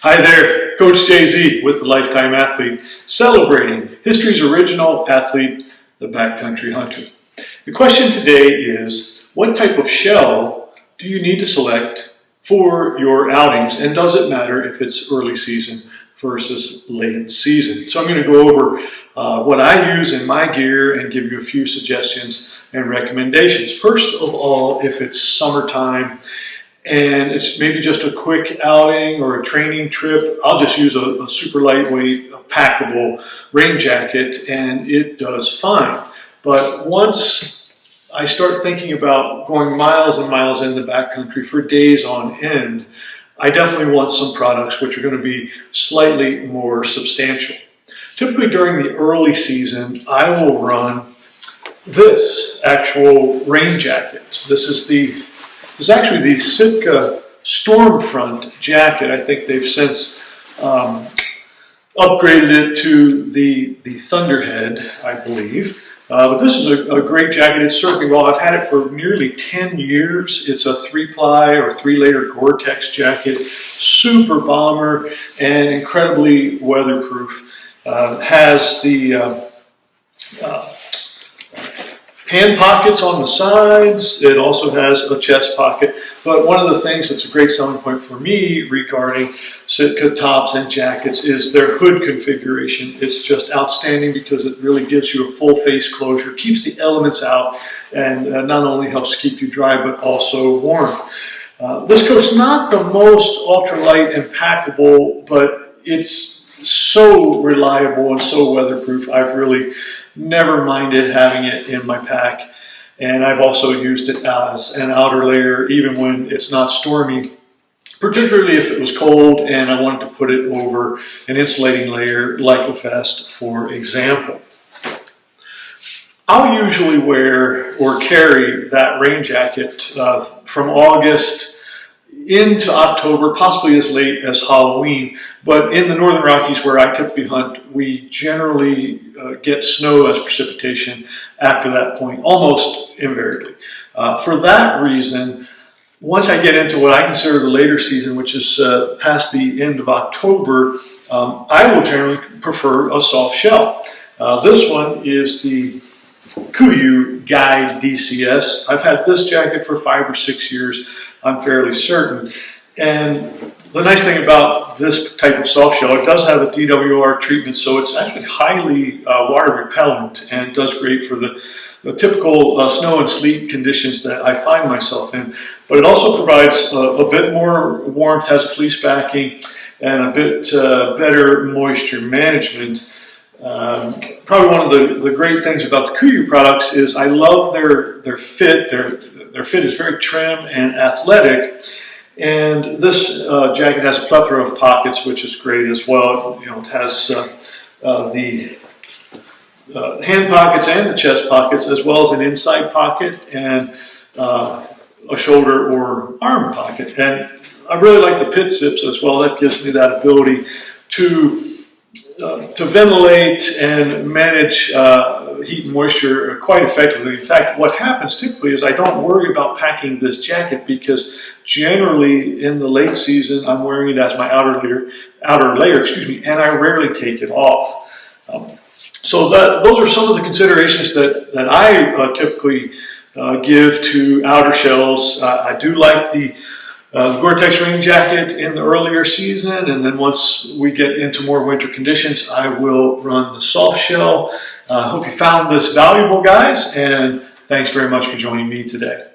Hi there, Coach JZ with the Lifetime Athlete, celebrating history's original athlete, the backcountry hunter. The question today is, what type of shell do you need to select for your outings, and does it matter if it's early season versus late season? So I'm going to go over what I use in my gear and give you a few suggestions and recommendations. First of all, if it's summertime and it's maybe just a quick outing or a training trip, I'll just use a super lightweight, packable rain jacket, and it does fine. But once I start thinking about going miles and miles in the backcountry for days on end, I definitely want some products which are going to be slightly more substantial. Typically during the early season, I will run this actual rain jacket. This is actually the Sitka Storm Front jacket. I think they've since upgraded it to the Thunderhead, I believe. But this is a great jacket. It's served me well. I've had it for nearly 10 years. It's a 3-ply or 3-layer Gore-Tex jacket, super bomber and incredibly weatherproof. Has the hand pockets on the sides. It also has a chest pocket. But one of the things that's a great selling point for me regarding Sitka tops and jackets is their hood configuration. It's just outstanding because it really gives you a full face closure, keeps the elements out, and not only helps keep you dry, but also warm. This coat's not the most ultralight and packable, but it's so reliable and so weatherproof. I've really never minded having it in my pack, and I've also used it as an outer layer even when it's not stormy, particularly if it was cold and I wanted to put it over an insulating layer like a vest, for example. I'll usually wear or carry that rain jacket from August into October, possibly as late as Halloween. But in the Northern Rockies, where I typically hunt, we generally get snow as precipitation after that point, almost invariably. For that reason, once I get into what I consider the later season, which is past the end of October, I will generally prefer a soft shell. This one is the Kuiu Guide DCS. I've had this jacket for 5 or 6 years, I'm fairly certain. And the nice thing about this type of soft shell, it does have a DWR treatment, so it's actually highly water repellent and does great for the typical snow and sleet conditions that I find myself in. But it also provides a bit more warmth, has a fleece backing, and a bit better moisture management. Probably one of the great things about the Kuiu products is I love their fit. Their fit is very trim and athletic, and this jacket has a plethora of pockets, which is great as well. You know, it has the hand pockets and the chest pockets, as well as an inside pocket and a shoulder or arm pocket. And I really like the pit zips as well. That gives me that ability to ventilate and manage heat and moisture quite effectively. In fact, what happens typically is I don't worry about packing this jacket because generally in the late season I'm wearing it as my outer layer, and I rarely take it off. So those are some of the considerations that I typically give to outer shells. I do like the Gore-Tex rain jacket in the earlier season, and then once we get into more winter conditions, I will run the soft shell. I hope you found this valuable, guys, and thanks very much for joining me today.